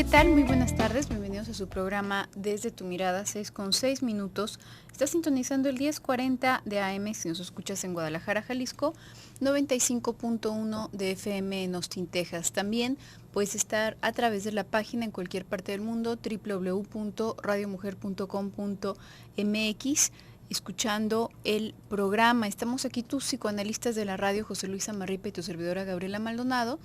¿Qué tal? Muy buenas tardes, bienvenidos a su programa Desde tu Mirada, 6:06. Está sintonizando el 1040 de AM si nos escuchas en Guadalajara, Jalisco, 95.1 de FM en Austin, Texas. También puedes estar a través de la página en cualquier parte del mundo, www.radiomujer.com.mx, escuchando el programa. Estamos aquí tus psicoanalistas de la radio, José Luis Amarripa y tu servidora Gabriela Maldonado,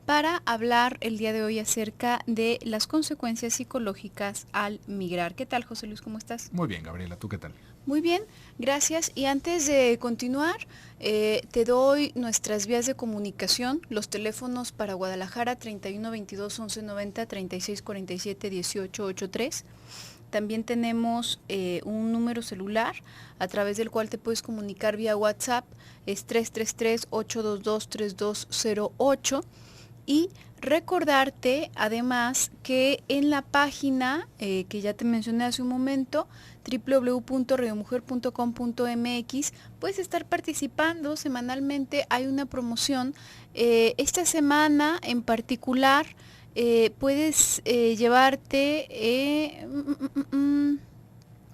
para hablar el día de hoy acerca de las consecuencias psicológicas al migrar. ¿Qué tal, José Luis? ¿Cómo estás? Muy bien, Gabriela, ¿tú qué tal? Muy bien, gracias. Y antes de continuar, te doy nuestras vías de comunicación, los teléfonos para Guadalajara 31 22 11 90 36 47 18 83. También tenemos un número celular a través del cual te puedes comunicar vía WhatsApp, es 333-822-3208. Y recordarte además que en la página que ya te mencioné hace un momento, www.radiomujer.com.mx, puedes estar participando semanalmente. Hay una promoción. Esta semana en particular puedes llevarte...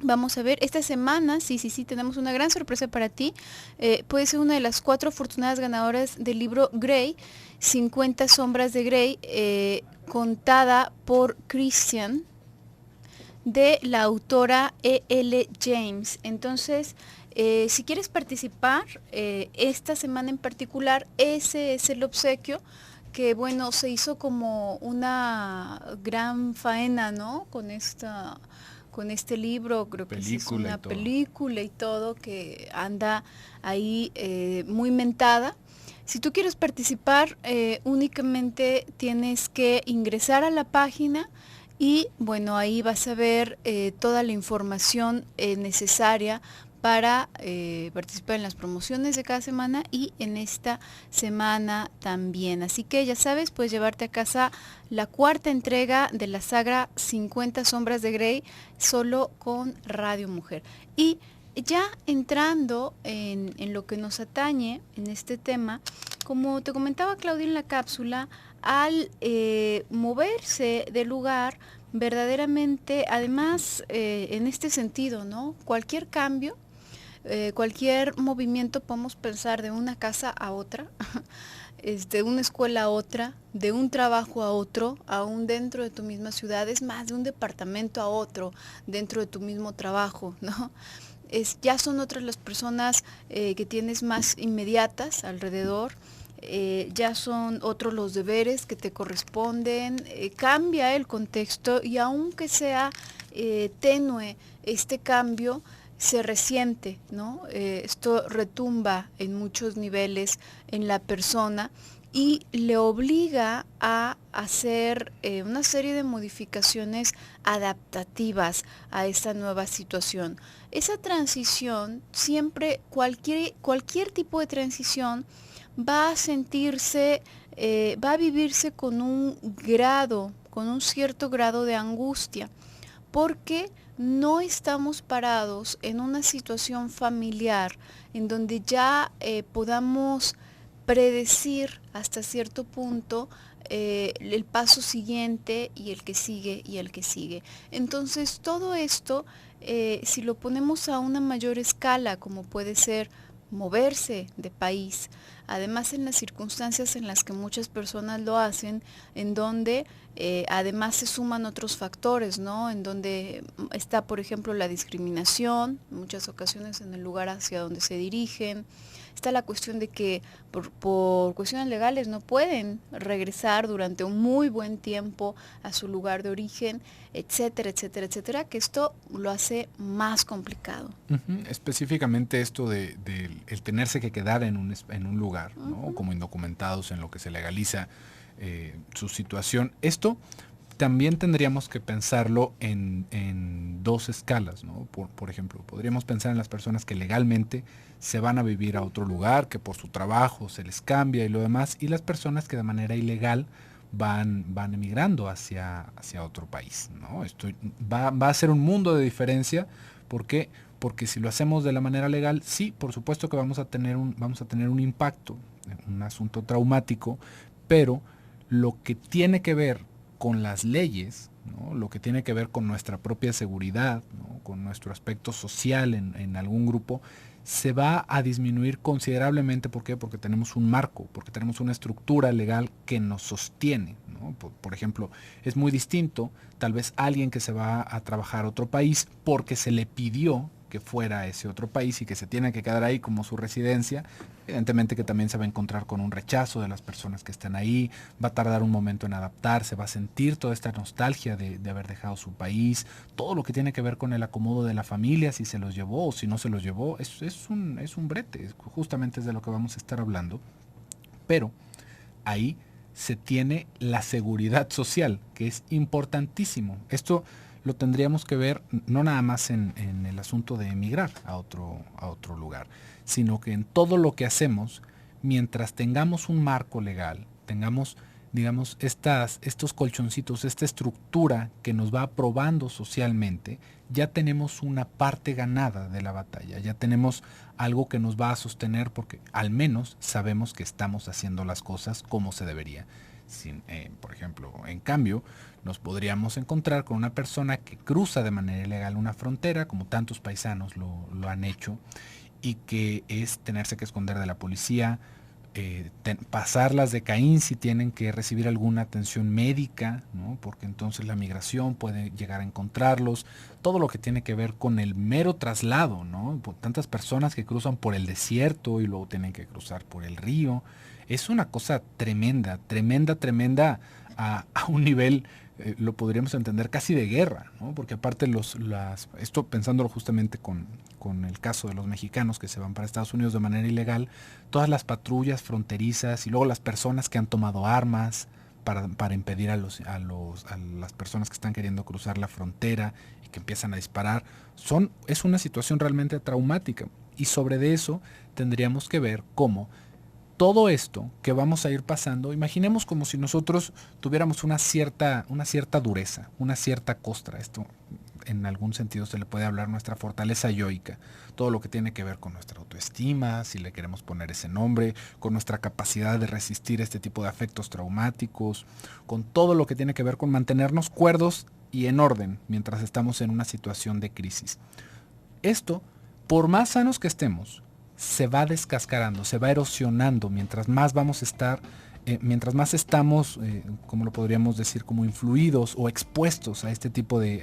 Vamos a ver, esta semana, sí, tenemos una gran sorpresa para ti. Puedes ser una de las 4 afortunadas ganadoras del libro Grey, 50 sombras de Grey, contada por Christian, de la autora E.L. James. Entonces, si quieres participar, esta semana en particular, ese es el obsequio que, bueno, se hizo como una gran faena, ¿no? Con este libro, creo que sí es una película y todo que anda ahí muy mentada. Si tú quieres participar, únicamente tienes que ingresar a la página y bueno, ahí vas a ver toda la información necesaria para participar en las promociones de cada semana y en esta semana también. Así que ya sabes, puedes llevarte a casa la 4ª entrega de la saga 50 sombras de Grey solo con Radio Mujer. Y ya entrando en lo que nos atañe en este tema, como te comentaba Claudia en la cápsula, al moverse del lugar, verdaderamente, además en este sentido, ¿no? Cualquier cambio, cualquier movimiento, podemos pensar de una casa a otra, de una escuela a otra, de un trabajo a otro, aún dentro de tu misma ciudad, es más, de un departamento a otro, dentro de tu mismo trabajo, ¿no? Ya son otras las personas que tienes más inmediatas alrededor, ya son otros los deberes que te corresponden, cambia el contexto y aunque sea tenue este cambio, se resiente, ¿no? Esto retumba en muchos niveles en la persona y le obliga a hacer una serie de modificaciones adaptativas a esta nueva situación. Esa transición, siempre, cualquier tipo de transición, va a sentirse, va a vivirse con un cierto grado de angustia, porque no estamos parados en una situación familiar en donde ya podamos predecir hasta cierto punto el paso siguiente y el que sigue y el que sigue. Entonces todo esto, si lo ponemos a una mayor escala, como puede ser moverse de país, además en las circunstancias en las que muchas personas lo hacen, en donde además se suman otros factores, ¿no? En donde está, por ejemplo, la discriminación, en muchas ocasiones en el lugar hacia donde se dirigen. Está la cuestión de que por cuestiones legales no pueden regresar durante un muy buen tiempo a su lugar de origen, etcétera, etcétera, etcétera, que esto lo hace más complicado. Específicamente esto de el tenerse que quedar en un lugar, ¿no? Como indocumentados, en lo que se legaliza su situación. Esto también tendríamos que pensarlo en 2 escalas, ¿no? Por ejemplo, podríamos pensar en las personas que legalmente se van a vivir a otro lugar, que por su trabajo se les cambia y lo demás, y las personas que de manera ilegal van emigrando hacia otro país, ¿no? Esto va a ser un mundo de diferencia. ¿Por qué? Porque si lo hacemos de la manera legal, sí, por supuesto que vamos a tener un impacto, un asunto traumático, pero lo que tiene que ver con las leyes, ¿no? Lo que tiene que ver con nuestra propia seguridad, ¿no? Con nuestro aspecto social en algún grupo, se va a disminuir considerablemente. ¿Por qué? Porque tenemos un marco, porque tenemos una estructura legal que nos sostiene, ¿no? Por ejemplo, es muy distinto tal vez alguien que se va a trabajar a otro país porque se le pidió que fuera a ese otro país y que se tiene que quedar ahí como su residencia. Evidentemente que también se va a encontrar con un rechazo de las personas que están ahí, va a tardar un momento en adaptarse, va a sentir toda esta nostalgia de haber dejado su país, todo lo que tiene que ver con el acomodo de la familia, si se los llevó o si no se los llevó, es un brete, justamente es de lo que vamos a estar hablando. Pero ahí se tiene la seguridad social, que es importantísimo. Esto lo tendríamos que ver no nada más en el asunto de emigrar a otro lugar, sino que en todo lo que hacemos, mientras tengamos un marco legal, tengamos, digamos, estos colchoncitos, esta estructura que nos va aprobando socialmente, ya tenemos una parte ganada de la batalla, ya tenemos algo que nos va a sostener porque al menos sabemos que estamos haciendo las cosas como se debería. Por ejemplo, en cambio, nos podríamos encontrar con una persona que cruza de manera ilegal una frontera, como tantos paisanos lo han hecho, y que es tenerse que esconder de la policía, pasarlas de Caín si tienen que recibir alguna atención médica, ¿no? Porque entonces la migración puede llegar a encontrarlos, todo lo que tiene que ver con el mero traslado, ¿no? Por tantas personas que cruzan por el desierto y luego tienen que cruzar por el río, es una cosa tremenda, tremenda, tremenda a un nivel, lo podríamos entender casi de guerra, ¿no? Porque aparte esto pensándolo justamente con el caso de los mexicanos que se van para Estados Unidos de manera ilegal, todas las patrullas fronterizas y luego las personas que han tomado armas para impedir a las personas que están queriendo cruzar la frontera y que empiezan a disparar, es una situación realmente traumática. Y sobre eso tendríamos que ver cómo todo esto que vamos a ir pasando, imaginemos como si nosotros tuviéramos una cierta dureza, una cierta costra. Esto en algún sentido se le puede hablar nuestra fortaleza yoica, todo lo que tiene que ver con nuestra autoestima, si le queremos poner ese nombre, con nuestra capacidad de resistir este tipo de afectos traumáticos, con todo lo que tiene que ver con mantenernos cuerdos y en orden mientras estamos en una situación de crisis. Esto, por más sanos que estemos, se va descascarando, se va erosionando mientras más vamos a estar, mientras más estamos, como lo podríamos decir, como influidos o expuestos a este tipo de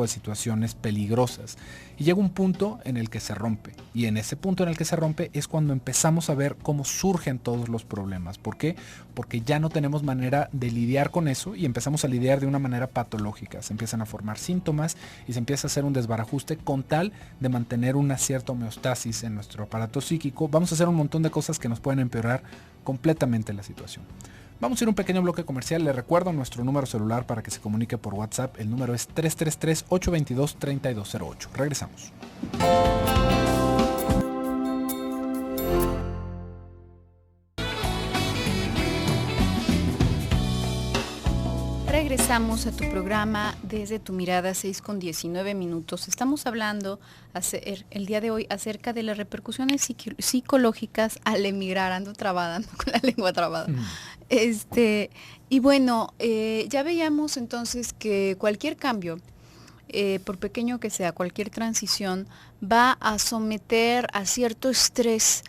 situaciones peligrosas. Y llega un punto en el que se rompe. Y en ese punto en el que se rompe es cuando empezamos a ver cómo surgen todos los problemas. ¿Por qué? Porque ya no tenemos manera de lidiar con eso y empezamos a lidiar de una manera patológica. Se empiezan a formar síntomas y se empieza a hacer un desbarajuste con tal de mantener una cierta homeostasis en nuestro aparato psíquico. Vamos a hacer un montón de cosas que nos pueden empeorar completamente la situación. Vamos a ir a un pequeño bloque comercial. Le recuerdo nuestro número celular para que se comunique por WhatsApp. El número es 333-822-3208. Regresamos. Regresamos a tu programa Desde tu Mirada, 6:19. Estamos hablando el día de hoy acerca de las repercusiones psicológicas al emigrar. Ando trabada, ando con la lengua trabada. Y bueno, ya veíamos entonces que cualquier cambio, por pequeño que sea, cualquier transición, va a someter a cierto estrés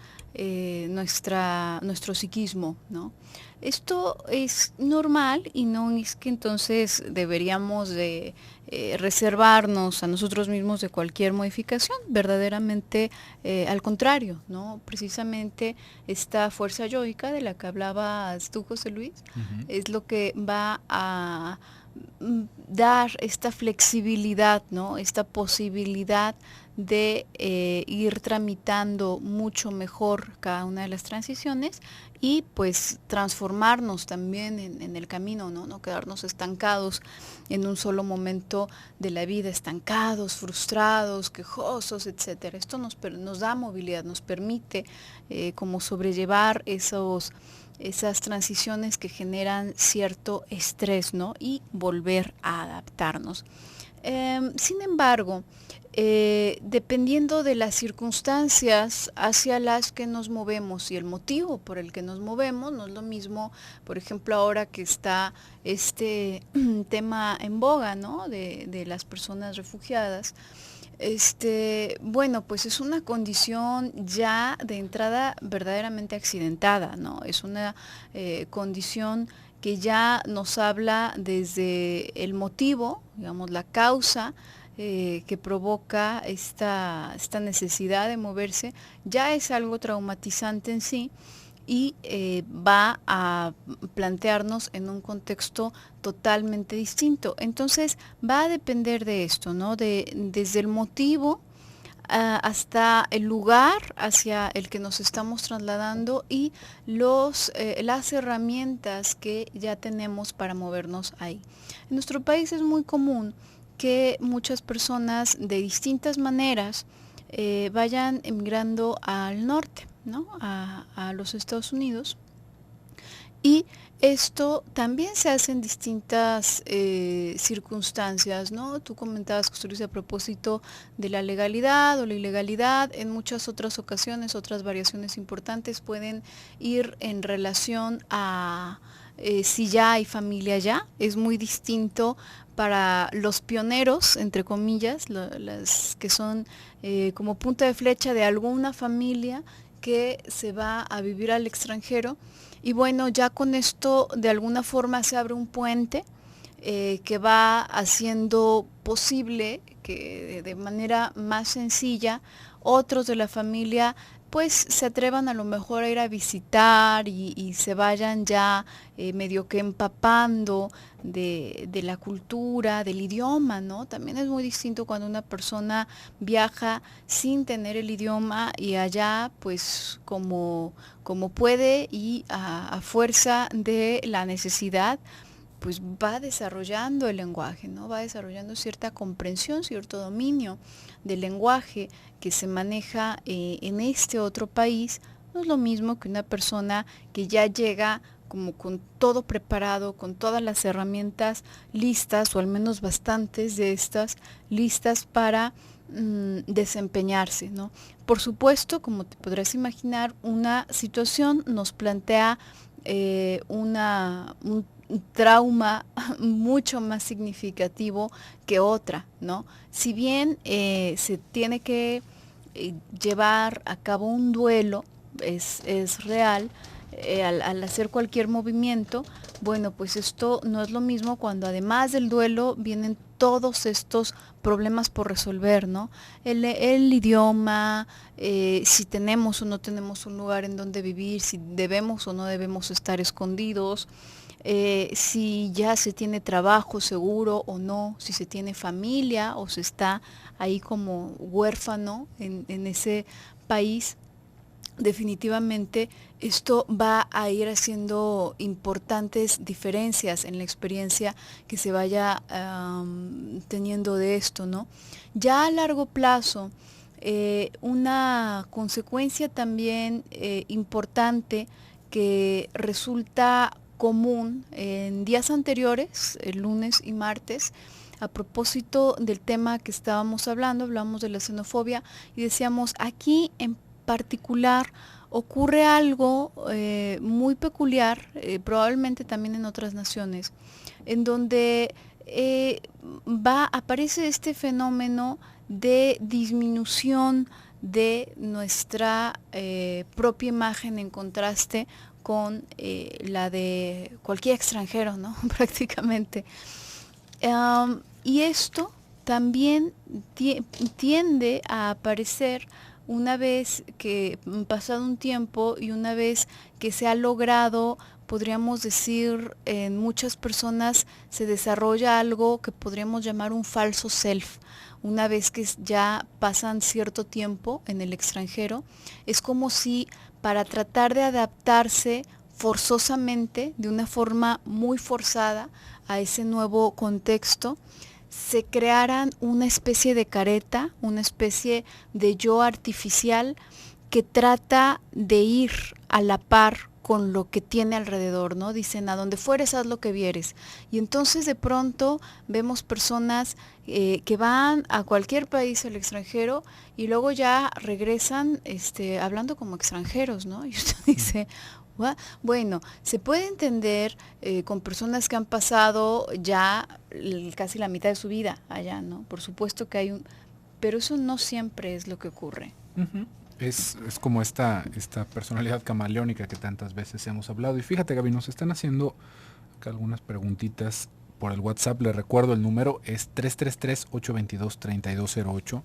nuestro psiquismo, ¿no? Esto es normal y no es que entonces deberíamos de reservarnos a nosotros mismos de cualquier modificación, verdaderamente al contrario, ¿no? Precisamente esta fuerza yoica de la que hablabas tú, José Luis, es lo que va a dar esta flexibilidad, ¿no? Esta posibilidad de ir tramitando mucho mejor cada una de las transiciones y pues transformarnos también en el camino, ¿no? No quedarnos estancados en un solo momento de la vida, estancados, frustrados, quejosos, etcétera. Esto nos da movilidad, nos permite como sobrellevar esas transiciones que generan cierto estrés, ¿no? Y volver a adaptarnos. Sin embargo, dependiendo de las circunstancias hacia las que nos movemos y el motivo por el que nos movemos, no es lo mismo, por ejemplo, ahora que está este tema en boga, ¿no? De las personas refugiadas. Bueno, pues es una condición ya de entrada verdaderamente accidentada, ¿no? Es una condición que ya nos habla desde el motivo, digamos, la causa que provoca esta necesidad de moverse, ya es algo traumatizante en sí y va a plantearnos en un contexto totalmente distinto. Entonces va a depender de esto, ¿no? Desde el motivo hasta el lugar hacia el que nos estamos trasladando y las herramientas que ya tenemos para movernos ahí. En nuestro país es muy común que muchas personas de distintas maneras vayan emigrando al norte, ¿no? A los Estados Unidos. Y esto también se hace en distintas circunstancias, ¿no? Tú comentabas, Kusturiza, a propósito de la legalidad o la ilegalidad. En muchas otras ocasiones, otras variaciones importantes pueden ir en relación a si ya hay familia ya. Es muy distinto para los pioneros, entre comillas, las que son como punta de flecha de alguna familia que se va a vivir al extranjero. Y bueno, ya con esto de alguna forma se abre un puente que va haciendo posible que de manera más sencilla otros de la familia pues se atrevan a lo mejor a ir a visitar y se vayan ya medio que empapando de la cultura, del idioma, ¿no? También es muy distinto cuando una persona viaja sin tener el idioma y allá pues como puede y a fuerza de la necesidad pues va desarrollando el lenguaje, ¿no? Va desarrollando cierta comprensión, cierto dominio del lenguaje que se maneja en este otro país. No es lo mismo que una persona que ya llega como con todo preparado, con todas las herramientas listas, o al menos bastantes de estas listas para desempeñarse, ¿no? Por supuesto, como te podrás imaginar, una situación nos plantea un trauma mucho más significativo que otra, ¿no? Si bien se tiene que llevar a cabo un duelo, es real, al hacer cualquier movimiento, bueno, pues esto no es lo mismo cuando además del duelo vienen todos estos problemas por resolver, ¿no? El idioma, si tenemos o no tenemos un lugar en donde vivir, si debemos o no debemos estar escondidos, si ya se tiene trabajo seguro o no, si se tiene familia o se está ahí como huérfano en ese país. Definitivamente esto va a ir haciendo importantes diferencias en la experiencia que se vaya teniendo de esto, ¿no? Ya a largo plazo, una consecuencia también importante que resulta común en días anteriores, el lunes y martes, a propósito del tema que estábamos hablando, hablamos de la xenofobia y decíamos, aquí en particular ocurre algo muy peculiar, probablemente también en otras naciones, en donde aparece este fenómeno de disminución de nuestra propia imagen en contraste con la de cualquier extranjero, ¿no? Prácticamente. Y esto también tiende a aparecer una vez que pasado un tiempo y una vez que se ha logrado, podríamos decir, en muchas personas se desarrolla algo que podríamos llamar un falso self. Una vez que ya pasan cierto tiempo en el extranjero, es como si para tratar de adaptarse forzosamente, de una forma muy forzada a ese nuevo contexto, se crearan una especie de careta, una especie de yo artificial que trata de ir a la par con lo que tiene alrededor, ¿no? Dicen, a donde fueres, haz lo que vieres. Y entonces de pronto vemos personas que van a cualquier país al extranjero y luego ya regresan hablando como extranjeros, ¿no? Y usted dice, bueno, se puede entender con personas que han pasado ya casi la mitad de su vida allá, ¿no? Por supuesto que hay pero eso no siempre es lo que ocurre. Uh-huh. Es como esta personalidad camaleónica que tantas veces hemos hablado. Y fíjate, Gaby, nos están haciendo acá algunas preguntitas por el WhatsApp. Les recuerdo, el número es 333-822-3208.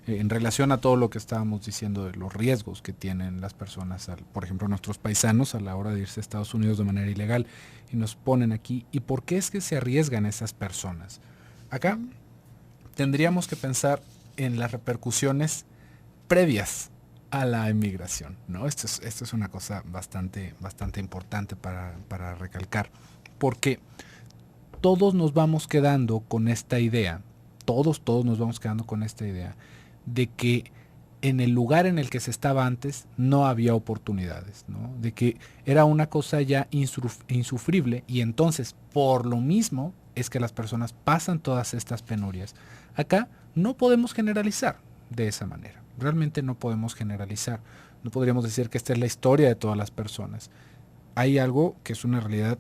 En relación a todo lo que estábamos diciendo de los riesgos que tienen las personas, por ejemplo, nuestros paisanos a la hora de irse a Estados Unidos de manera ilegal. Y nos ponen aquí, ¿y por qué es que se arriesgan esas personas? Acá tendríamos que pensar en las repercusiones previas a la emigración, ¿no? Esto es una cosa bastante importante para recalcar, porque todos nos vamos quedando con esta idea, todos nos vamos quedando con esta idea de que en el lugar en el que se estaba antes no había oportunidades, ¿no? De que era una cosa ya insufrible y entonces por lo mismo es que las personas pasan todas estas penurias. Acá no podemos generalizar de esa manera. Realmente no podemos generalizar. No podríamos decir que esta es la historia de todas las personas. Hay algo que es una realidad,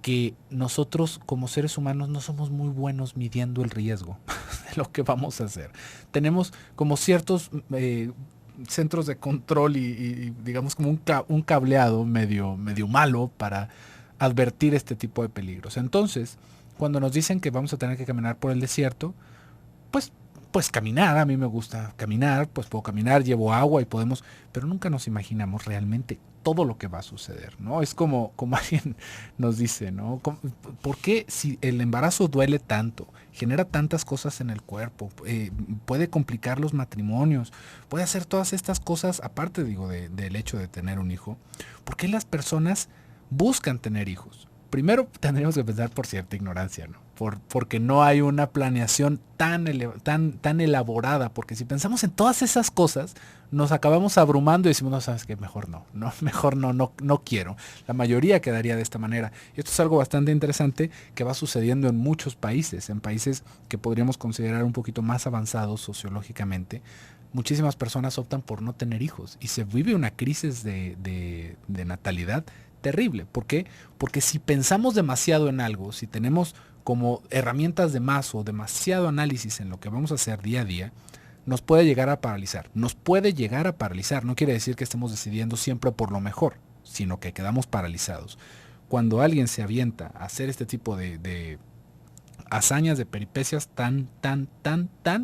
que nosotros como seres humanos no somos muy buenos midiendo el riesgo de lo que vamos a hacer. Tenemos como ciertos centros de control y digamos como un cableado medio malo para advertir este tipo de peligros. Entonces, cuando nos dicen que vamos a tener que caminar por el desierto, pues caminar, a mí me gusta caminar, pues puedo caminar, llevo agua y podemos, pero nunca nos imaginamos realmente todo lo que va a suceder, ¿no? Es como alguien nos dice, ¿no? ¿Por qué si el embarazo duele tanto, genera tantas cosas en el cuerpo, puede complicar los matrimonios, puede hacer todas estas cosas, aparte del hecho de tener un hijo? ¿Por qué las personas buscan tener hijos? Primero tendríamos que pensar por cierta ignorancia, ¿no? Porque no hay una planeación tan elaborada, porque si pensamos en todas esas cosas, nos acabamos abrumando y decimos, no, sabes qué, mejor no quiero. La mayoría quedaría de esta manera. Y esto es algo bastante interesante que va sucediendo en muchos países, en países que podríamos considerar un poquito más avanzados sociológicamente. Muchísimas personas optan por no tener hijos y se vive una crisis de natalidad terrible. ¿Por qué? Porque si pensamos demasiado en algo, si tenemos como herramientas de más o demasiado análisis en lo que vamos a hacer día a día, nos puede llegar a paralizar. Nos puede llegar a paralizar. No quiere decir que estemos decidiendo siempre por lo mejor, sino que quedamos paralizados. Cuando alguien se avienta a hacer este tipo de hazañas, de peripecias tan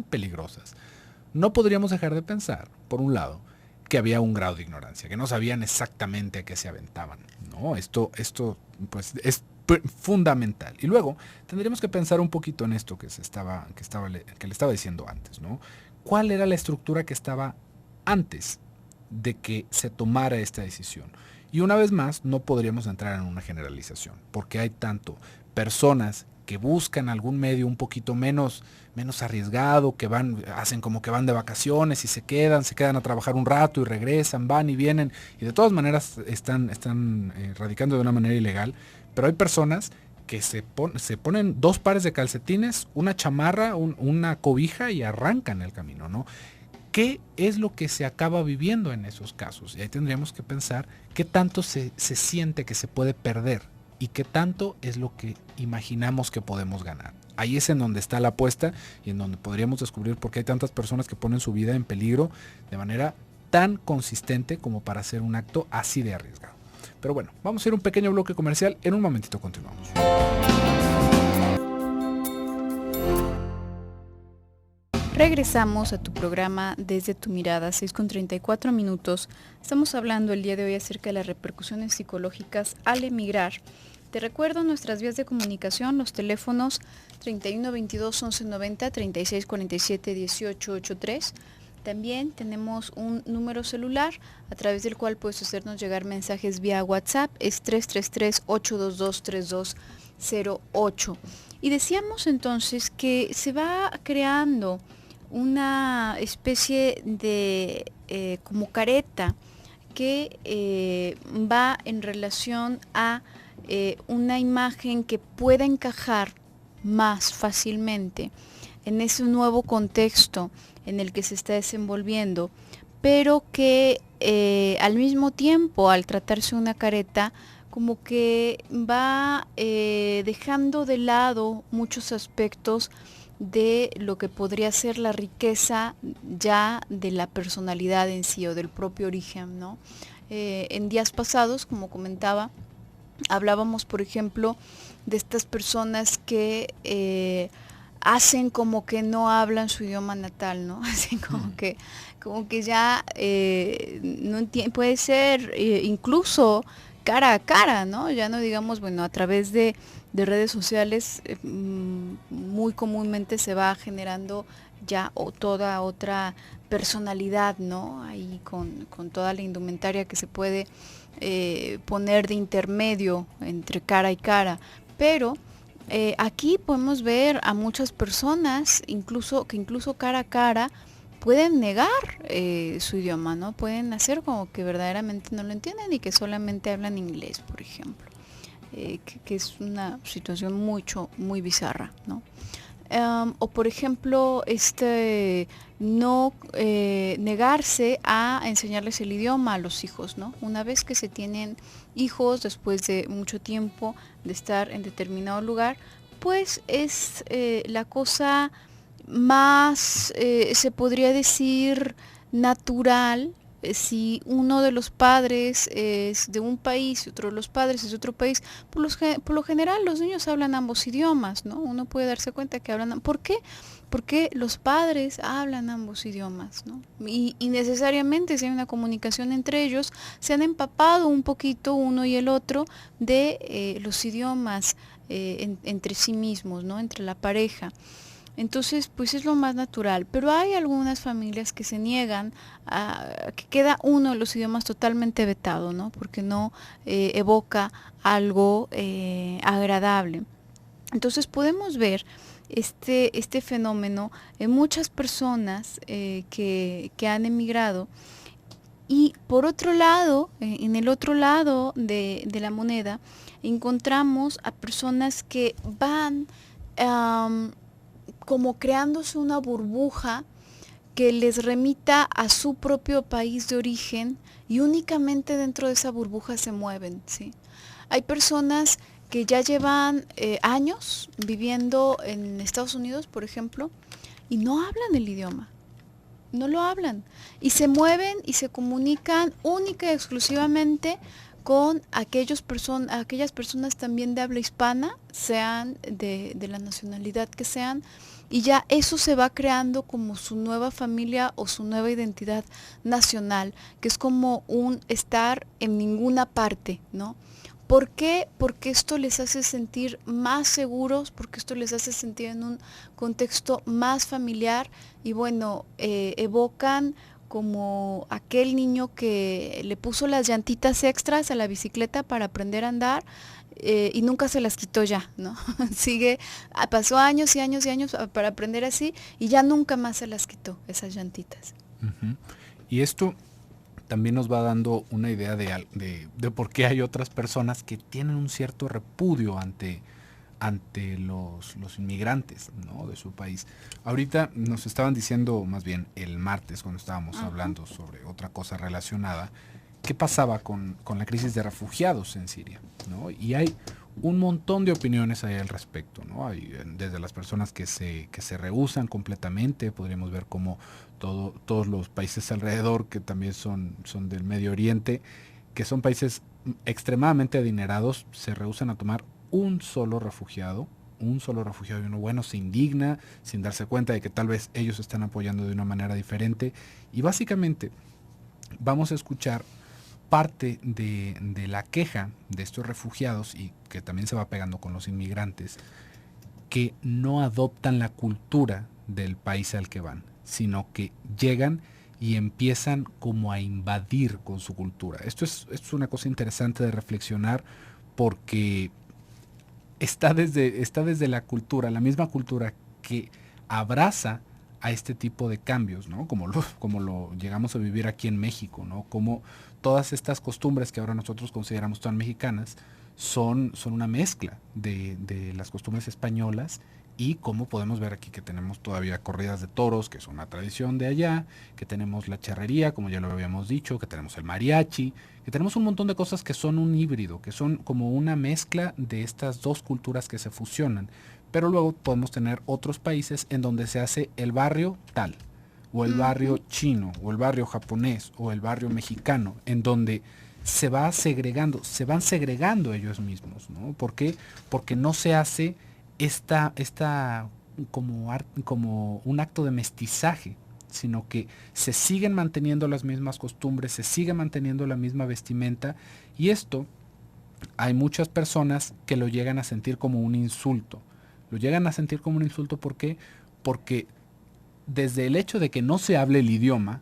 peligrosas, no podríamos dejar de pensar, por un lado, que había un grado de ignorancia, que no sabían exactamente a qué se aventaban, ¿no? Esto pues es fundamental. Y luego tendríamos que pensar un poquito en esto que le estaba diciendo antes, ¿no? ¿Cuál era la estructura que estaba antes de que se tomara esta decisión? Y una vez más, no podríamos entrar en una generalización, porque hay tanto personas que buscan algún medio un poquito menos arriesgado, que hacen como que van de vacaciones y se quedan a trabajar un rato y regresan, van y vienen, y de todas maneras están radicando de una manera ilegal. Pero hay personas que se ponen 2 pares de calcetines, una chamarra, una cobija y arrancan el camino, ¿no? ¿Qué es lo que se acaba viviendo en esos casos? Y ahí tendríamos que pensar qué tanto se siente que se puede perder y qué tanto es lo que imaginamos que podemos ganar. Ahí es en donde está la apuesta y en donde podríamos descubrir por qué hay tantas personas que ponen su vida en peligro de manera tan consistente como para hacer un acto así de arriesgado. Pero bueno, vamos a ir a un pequeño bloque comercial. En un momentito continuamos. Regresamos a tu programa Desde tu Mirada, 6:34 minutos. Estamos hablando el día de hoy acerca de las repercusiones psicológicas al emigrar. Te recuerdo nuestras vías de comunicación, los teléfonos 31 22 11 90, 36 47 18 83. También tenemos un número celular a través del cual puedes hacernos llegar mensajes vía WhatsApp, es 333-822-3208. Y decíamos entonces que se va creando una especie de como careta que va en relación a una imagen que pueda encajar más fácilmente en ese nuevo contexto en el que se está desenvolviendo, pero que al mismo tiempo, al tratarse una careta, como que va dejando de lado muchos aspectos de lo que podría ser la riqueza ya de la personalidad en sí o del propio origen, ¿no? En días pasados, como comentaba, hablábamos, por ejemplo, de estas personas que hacen como que no hablan su idioma natal, ¿no? Así como que ya no puede ser incluso cara a cara, ¿no? Ya no digamos, bueno, a través de redes sociales muy comúnmente se va generando ya toda otra personalidad, ¿no? Ahí con toda la indumentaria que se puede poner de intermedio entre cara y cara, pero aquí podemos ver a muchas personas, que incluso cara a cara pueden negar su idioma, ¿no? Pueden hacer como que verdaderamente no lo entienden y que solamente hablan inglés, por ejemplo, que es una situación muy bizarra, ¿no? O por ejemplo, no negarse a enseñarles el idioma a los hijos, ¿no? Una vez que se tienen hijos, después de mucho tiempo de estar en determinado lugar, pues es la cosa más, se podría decir, natural. Si uno de los padres es de un país y otro de los padres es de otro país, por lo general los niños hablan ambos idiomas, ¿no? Uno puede darse cuenta que hablan. ¿Por qué? Porque los padres hablan ambos idiomas, ¿no? Y necesariamente si hay una comunicación entre ellos, se han empapado un poquito uno y el otro de los idiomas entre sí mismos, ¿no? Entre la pareja. Entonces, pues es lo más natural, pero hay algunas familias que se niegan a que queda uno de los idiomas totalmente vetado, ¿no? Porque no evoca algo agradable. Entonces podemos ver este fenómeno en muchas personas que han emigrado. Y por otro lado, en el otro lado de la moneda, encontramos a personas que van como creándose una burbuja que les remita a su propio país de origen y únicamente dentro de esa burbuja se mueven, ¿sí? Hay personas que ya llevan años viviendo en Estados Unidos, por ejemplo, y no hablan el idioma, no lo hablan, y se mueven y se comunican única y exclusivamente con aquellas personas también de habla hispana, sean de la nacionalidad que sean, y ya eso se va creando como su nueva familia o su nueva identidad nacional, que es como un estar en ninguna parte, ¿no? ¿Por qué? Porque esto les hace sentir más seguros, porque esto les hace sentir en un contexto más familiar y bueno, evocan como aquel niño que le puso las llantitas extras a la bicicleta para aprender a andar y nunca se las quitó ya, ¿no? Pasó años y años y años para aprender así y ya nunca más se las quitó esas llantitas. Uh-huh. Y esto también nos va dando una idea de por qué hay otras personas que tienen un cierto repudio ante los inmigrantes, ¿no? De su país. Ahorita nos estaban diciendo, más bien el martes, cuando estábamos hablando sobre otra cosa relacionada, qué pasaba con la crisis de refugiados en Siria, ¿no? Y hay un montón de opiniones ahí al respecto, ¿no? Hay desde las personas que se rehúsan completamente, podríamos ver como todos los países alrededor que también son del Medio Oriente, que son países extremadamente adinerados, se rehúsan a tomar un solo refugiado y uno, bueno, se indigna sin darse cuenta de que tal vez ellos están apoyando de una manera diferente. Y básicamente vamos a escuchar parte de la queja de estos refugiados y que también se va pegando con los inmigrantes, que no adoptan la cultura del país al que van, sino que llegan y empiezan como a invadir con su cultura. Esto es una cosa interesante de reflexionar porque está desde la cultura, la misma cultura que abraza a este tipo de cambios, ¿no? Como lo llegamos a vivir aquí en México, ¿no? Como todas estas costumbres que ahora nosotros consideramos tan mexicanas son una mezcla de las costumbres españolas, y como podemos ver aquí que tenemos todavía corridas de toros, que es una tradición de allá, que tenemos la charrería, como ya lo habíamos dicho, que tenemos el mariachi, que tenemos un montón de cosas que son un híbrido, que son como una mezcla de estas dos culturas que se fusionan. Pero luego podemos tener otros países en donde se hace el barrio tal, o el barrio chino, o el barrio japonés, o el barrio mexicano, en donde se van segregando ellos mismos, ¿no? ¿Por qué? Porque no se hace esta como un acto de mestizaje, sino que se siguen manteniendo las mismas costumbres, se sigue manteniendo la misma vestimenta, y esto hay muchas personas que lo llegan a sentir como un insulto. Lo llegan a sentir como un insulto, ¿por qué? Porque desde el hecho de que no se hable el idioma,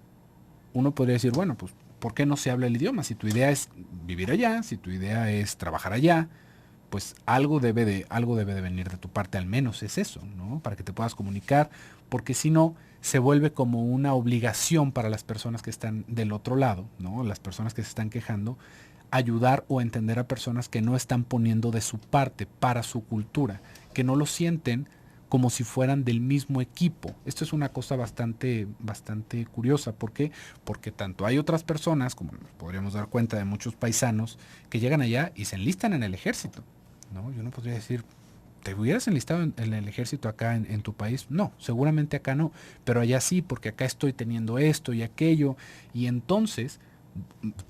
uno podría decir, bueno, pues, ¿por qué no se habla el idioma? Si tu idea es vivir allá, si tu idea es trabajar allá, pues algo debe de venir de tu parte, al menos es eso, ¿no? Para que te puedas comunicar, porque si no, se vuelve como una obligación para las personas que están del otro lado, ¿no? Las personas que se están quejando, ayudar o entender a personas que no están poniendo de su parte para su cultura, que no lo sienten como si fueran del mismo equipo. Esto es una cosa bastante curiosa. ¿Por qué? Porque tanto hay otras personas, como nos podríamos dar cuenta de muchos paisanos, que llegan allá y se enlistan en el ejército, ¿no? Yo no podría decir, ¿te hubieras enlistado en el ejército acá en tu país? No, seguramente acá no, pero allá sí, porque acá estoy teniendo esto y aquello, y entonces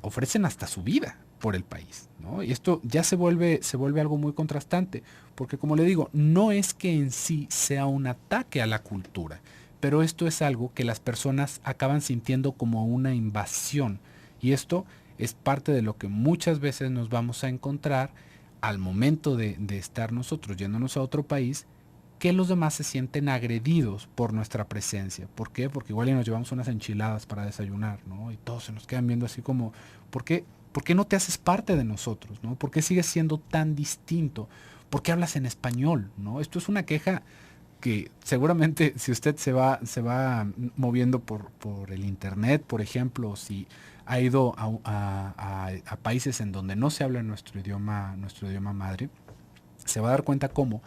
ofrecen hasta su vida por el país, ¿no? Y esto ya se vuelve algo muy contrastante, porque como le digo, no es que en sí sea un ataque a la cultura, pero esto es algo que las personas acaban sintiendo como una invasión, y esto es parte de lo que muchas veces nos vamos a encontrar al momento de estar nosotros yéndonos a otro país, que los demás se sienten agredidos por nuestra presencia. ¿Por qué? Porque igual y nos llevamos unas enchiladas para desayunar, ¿no? Y todos se nos quedan viendo así como, ¿por qué no te haces parte de nosotros, ¿no? ¿Por qué sigues siendo tan distinto? ¿Por qué hablas en español, ¿no? Esto es una queja que seguramente si usted se va moviendo por el internet, por ejemplo, si ha ido a países en donde no se habla nuestro idioma madre, se va a dar cuenta cómo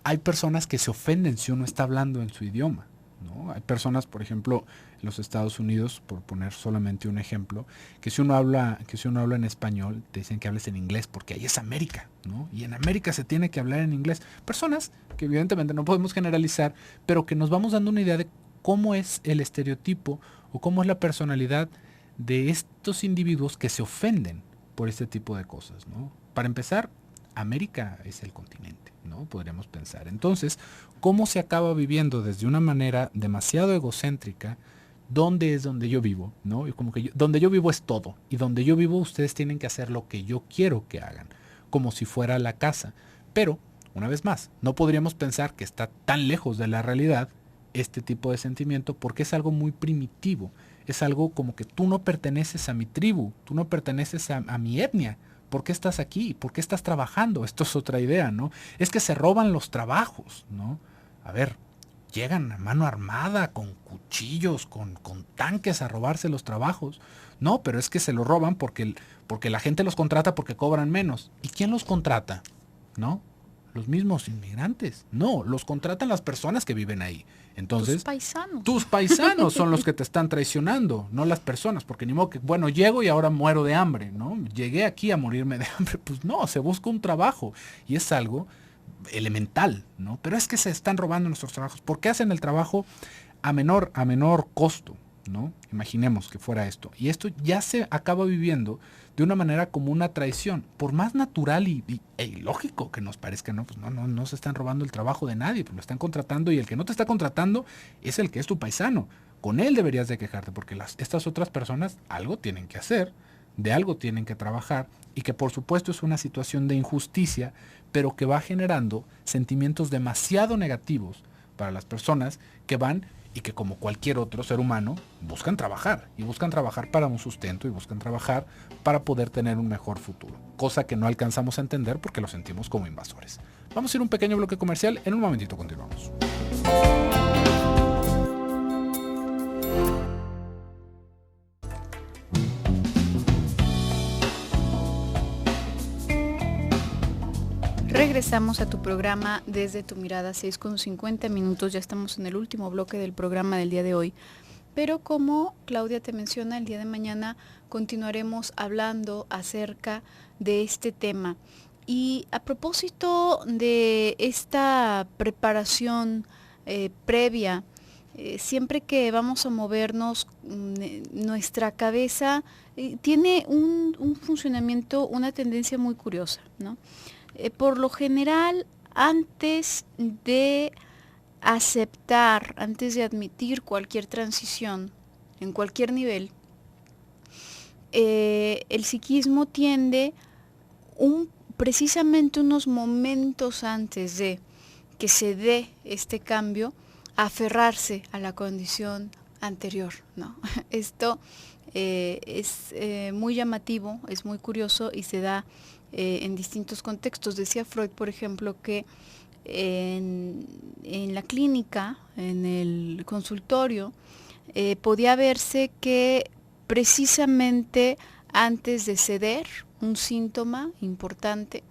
hay personas que se ofenden si uno está hablando en su idioma, ¿no? Hay personas, por ejemplo, en los Estados Unidos, por poner solamente un ejemplo, que si uno habla en español, te dicen que hables en inglés porque ahí es América, ¿no? Y en América se tiene que hablar en inglés. Personas que evidentemente no podemos generalizar, pero que nos vamos dando una idea de cómo es el estereotipo o cómo es la personalidad de estos individuos que se ofenden por este tipo de cosas, ¿no? Para empezar, América es el continente, ¿no? Podríamos pensar. Entonces, ¿cómo se acaba viviendo desde una manera demasiado egocéntrica? ¿Dónde es donde yo vivo? ¿No? Y como que donde yo vivo es todo. Y donde yo vivo ustedes tienen que hacer lo que yo quiero que hagan. Como si fuera la casa. Pero, una vez más, no podríamos pensar que está tan lejos de la realidad este tipo de sentimiento, porque es algo muy primitivo. Es algo como que tú no perteneces a mi tribu, tú no perteneces a mi etnia. ¿Por qué estás aquí? ¿Por qué estás trabajando? Esto es otra idea, ¿no? Es que se roban los trabajos, ¿no? A ver, llegan a mano armada, con cuchillos, con tanques a robarse los trabajos. No, pero es que se los roban porque la gente los contrata porque cobran menos. ¿Y quién los contrata? ¿No? Los mismos inmigrantes. No, los contratan las personas que viven ahí. Entonces, tus paisanos son los que te están traicionando, no las personas, porque ni modo que, bueno, llego y ahora muero de hambre, ¿no? Llegué aquí a morirme de hambre. Pues no, se busca un trabajo y es algo elemental, ¿no? Pero es que se están robando nuestros trabajos. ¿Por qué hacen el trabajo a menor costo, ¿no? Imaginemos que fuera esto. Y esto ya se acaba viviendo de una manera como una traición, por más natural e ilógico que nos parezca, ¿no? Pues no se están robando el trabajo de nadie, pues lo están contratando, y el que no te está contratando es el que es tu paisano. Con él deberías de quejarte, porque estas otras personas algo tienen que hacer, de algo tienen que trabajar, y que por supuesto es una situación de injusticia, pero que va generando sentimientos demasiado negativos para las personas que van y que, como cualquier otro ser humano, buscan trabajar, y buscan trabajar para un sustento, y buscan trabajar para poder tener un mejor futuro, cosa que no alcanzamos a entender porque lo sentimos como invasores. Vamos a ir a un pequeño bloque comercial, en un momentito continuamos. Regresamos a tu programa Desde tu Mirada, 6:50. Ya estamos en el último bloque del programa del día de hoy. Pero como Claudia te menciona, el día de mañana continuaremos hablando acerca de este tema. Y a propósito de esta preparación previa, siempre que vamos a movernos, nuestra cabeza tiene un funcionamiento, una tendencia muy curiosa, ¿no? Por lo general, antes de aceptar, antes de admitir cualquier transición en cualquier nivel, el psiquismo tiende precisamente unos momentos antes de que se dé este cambio a aferrarse a la condición anterior, ¿no? Esto es muy llamativo, es muy curioso y se da en distintos contextos. Decía Freud, por ejemplo, que en la clínica, en el consultorio, podía verse que precisamente antes de ceder un síntoma importante,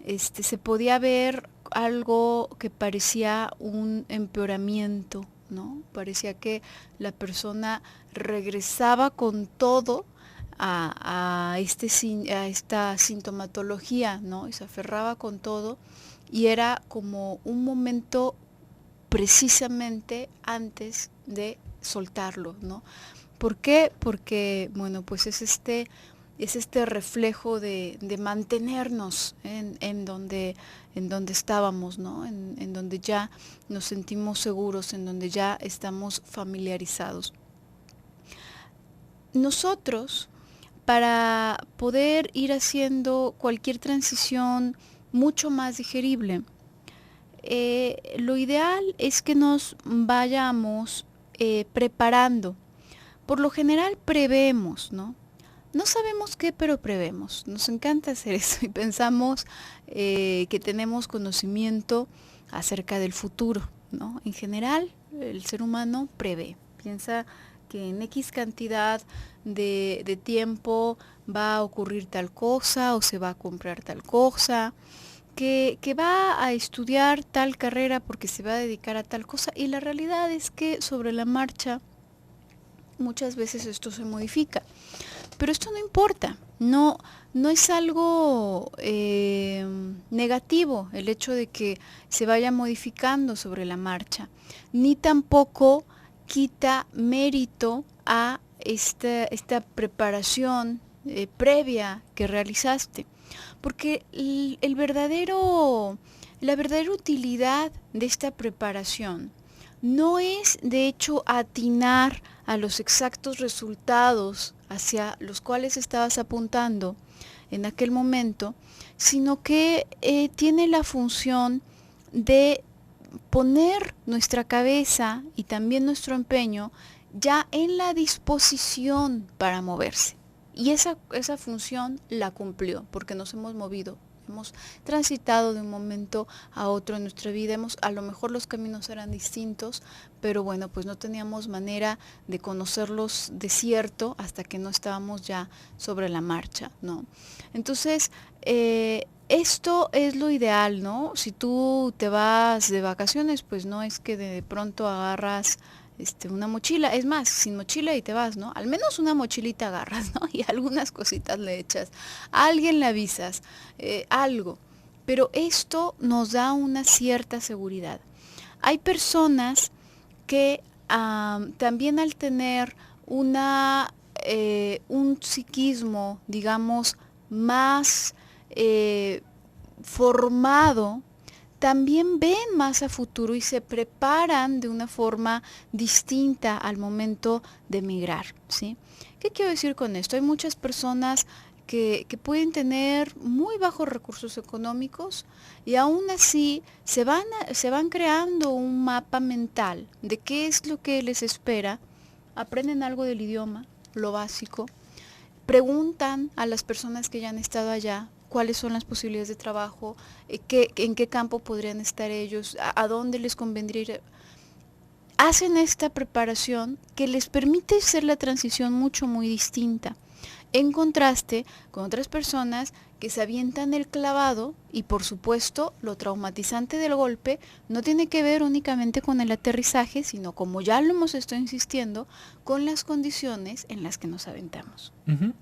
se podía ver algo que parecía un empeoramiento, ¿no? Parecía que la persona regresaba con todo a esta sintomatología, ¿no? Y se aferraba con todo, y era como un momento precisamente antes de soltarlo, ¿no? ¿Por qué? Porque, bueno, pues es este reflejo de mantenernos en donde estábamos, ¿no? En donde ya nos sentimos seguros, en donde ya estamos familiarizados. Nosotros, para poder ir haciendo cualquier transición mucho más digerible, lo ideal es que nos vayamos preparando. Por lo general prevemos, ¿no? No sabemos qué, pero prevemos. Nos encanta hacer eso y pensamos que tenemos conocimiento acerca del futuro, ¿no? En general, el ser humano prevé, piensa que en X cantidad de tiempo va a ocurrir tal cosa o se va a comprar tal cosa, que va a estudiar tal carrera porque se va a dedicar a tal cosa, y la realidad es que sobre la marcha muchas veces esto se modifica. Pero esto no importa, no es algo negativo el hecho de que se vaya modificando sobre la marcha, ni tampoco quita mérito a esta preparación previa que realizaste, porque la verdadera utilidad de esta preparación no es, de hecho, atinar a los exactos resultados hacia los cuales estabas apuntando en aquel momento, sino que tiene la función de poner nuestra cabeza y también nuestro empeño ya en la disposición para moverse. Y esa función la cumplió, porque nos hemos movido, hemos transitado de un momento a otro en nuestra vida, a lo mejor los caminos eran distintos, pero bueno, pues no teníamos manera de conocerlos de cierto hasta que no estábamos ya sobre la marcha, ¿no? Entonces, esto es lo ideal, ¿no? Si tú te vas de vacaciones, pues no es que de pronto agarras una mochila, es más, sin mochila y te vas, ¿no? Al menos una mochilita agarras, ¿no? Y algunas cositas le echas, a alguien le avisas, algo. Pero esto nos da una cierta seguridad. Hay personas que también al tener un psiquismo, digamos, más formado, también ven más a futuro y se preparan de una forma distinta al momento de migrar, ¿sí? ¿Qué quiero decir con esto? Hay muchas personas que pueden tener muy bajos recursos económicos y aún así se van creando un mapa mental de qué es lo que les espera, aprenden algo del idioma, lo básico, preguntan a las personas que ya han estado allá cuáles son las posibilidades de trabajo, en qué campo podrían estar ellos, a dónde les convendría ir. Hacen esta preparación que les permite hacer la transición muy distinta, en contraste con otras personas que se avientan el clavado y por supuesto lo traumatizante del golpe no tiene que ver únicamente con el aterrizaje, sino como ya lo hemos estado insistiendo, con las condiciones en las que nos aventamos.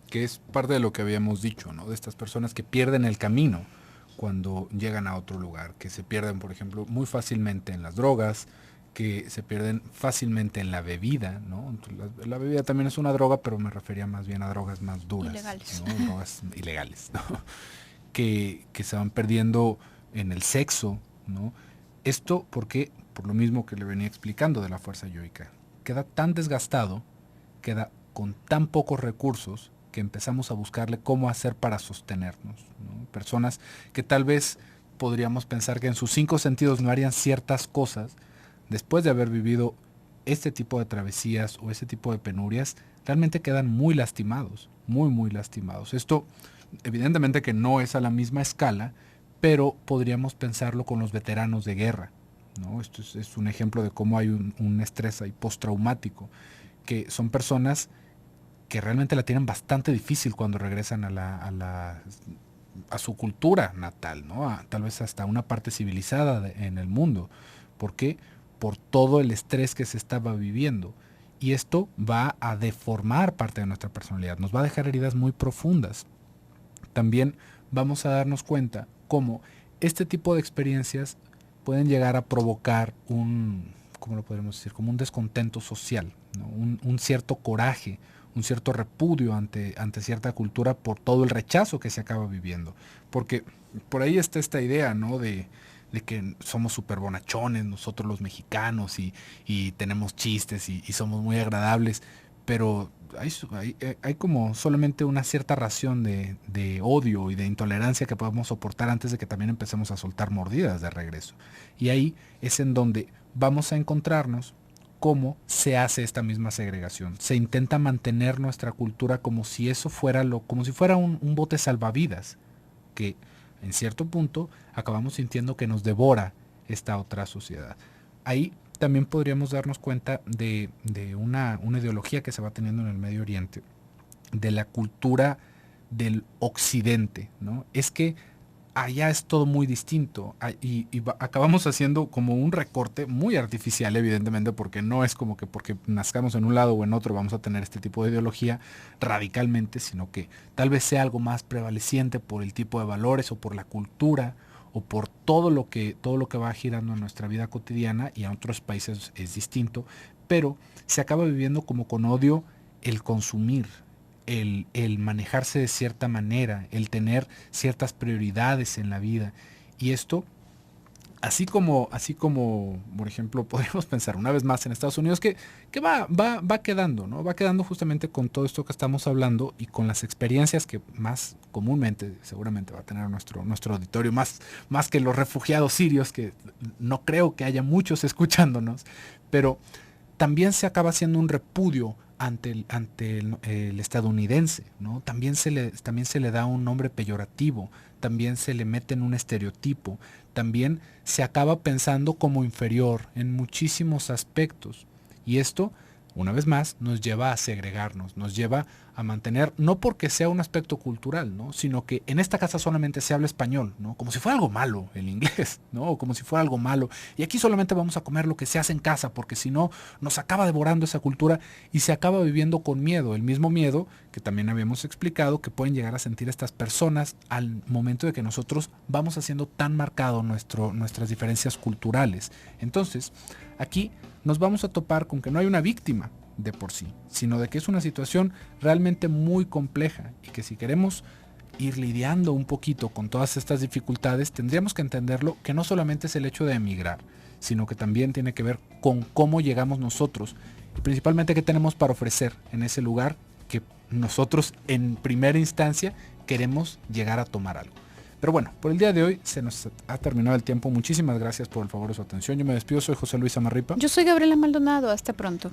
Que es parte de lo que habíamos dicho, ¿no? De estas personas que pierden el camino cuando llegan a otro lugar, que se pierden, por ejemplo, muy fácilmente en las drogas, que se pierden fácilmente en la bebida, ¿no? La bebida también es una droga, pero me refería más bien a drogas más duras, ilegales, ¿no? Drogas ilegales, ¿no? Que se van perdiendo en el sexo, ¿no? Esto porque, por lo mismo que le venía explicando de la fuerza yoica, queda tan desgastado, queda con tan pocos recursos, que empezamos a buscarle cómo hacer para sostenernos, ¿no? Personas que tal vez podríamos pensar que en sus 5 sentidos no harían ciertas cosas, después de haber vivido este tipo de travesías o este tipo de penurias, realmente quedan muy lastimados, muy lastimados. Esto evidentemente que no es a la misma escala, pero podríamos pensarlo con los veteranos de guerra, ¿no? Esto es un ejemplo de cómo hay un estrés ahí postraumático, que son personas que realmente la tienen bastante difícil cuando regresan a su cultura natal, ¿no? Tal vez hasta una parte civilizada en el mundo. ¿Por qué? Por todo el estrés que se estaba viviendo. Y esto va a deformar parte de nuestra personalidad, nos va a dejar heridas muy profundas. También vamos a darnos cuenta cómo este tipo de experiencias pueden llegar a provocar ¿cómo lo podemos decir? Como un descontento social, ¿no? Un cierto coraje, un cierto repudio ante cierta cultura por todo el rechazo que se acaba viviendo. Porque por ahí está esta idea, ¿no? De que somos súper bonachones nosotros los mexicanos y tenemos chistes y somos muy agradables, pero hay como solamente una cierta ración de odio y de intolerancia que podemos soportar antes de que también empecemos a soltar mordidas de regreso. Y ahí es en donde vamos a encontrarnos cómo se hace esta misma segregación. Se intenta mantener nuestra cultura como si eso fuera como si fuera un bote salvavidas, que en cierto punto acabamos sintiendo que nos devora esta otra sociedad. Ahí también podríamos darnos cuenta de una ideología que se va teniendo en el Medio Oriente, de la cultura del occidente, ¿no? Es que allá es todo muy distinto y acabamos haciendo como un recorte muy artificial, evidentemente, porque no es como que porque nazcamos en un lado o en otro vamos a tener este tipo de ideología radicalmente, sino que tal vez sea algo más prevaleciente por el tipo de valores o por la cultura o por todo lo que va girando en nuestra vida cotidiana, y en otros países es distinto, pero se acaba viviendo como con odio el consumir, el manejarse de cierta manera, el tener ciertas prioridades en la vida. Y esto, así como, por ejemplo, podríamos pensar una vez más en Estados Unidos, que va quedando, ¿no? Va quedando justamente con todo esto que estamos hablando y con las experiencias que más comúnmente, seguramente va a tener nuestro auditorio, más que los refugiados sirios, que no creo que haya muchos escuchándonos, pero también se acaba haciendo un repudio ante el estadounidense, ¿no? También se le da un nombre peyorativo, también se le mete en un estereotipo, también se acaba pensando como inferior en muchísimos aspectos. Y esto, una vez más, nos lleva a segregarnos, nos lleva a mantener, no porque sea un aspecto cultural, ¿no? Sino que en esta casa solamente se habla español, ¿no? Como si fuera algo malo el inglés, ¿no? O como si fuera algo malo. Y aquí solamente vamos a comer lo que se hace en casa, porque si no, nos acaba devorando esa cultura y se acaba viviendo con miedo, el mismo miedo que también habíamos explicado que pueden llegar a sentir estas personas al momento de que nosotros vamos haciendo tan marcado nuestras diferencias culturales. Entonces, aquí nos vamos a topar con que no hay una víctima de por sí, sino de que es una situación realmente muy compleja y que si queremos ir lidiando un poquito con todas estas dificultades, tendríamos que entenderlo que no solamente es el hecho de emigrar, sino que también tiene que ver con cómo llegamos nosotros y principalmente qué tenemos para ofrecer en ese lugar que nosotros en primera instancia queremos llegar a tomar algo. Pero bueno, por el día de hoy se nos ha terminado el tiempo. Muchísimas gracias por el favor de su atención. Yo me despido, soy José Luis Amarripa. Yo soy Gabriela Maldonado, hasta pronto.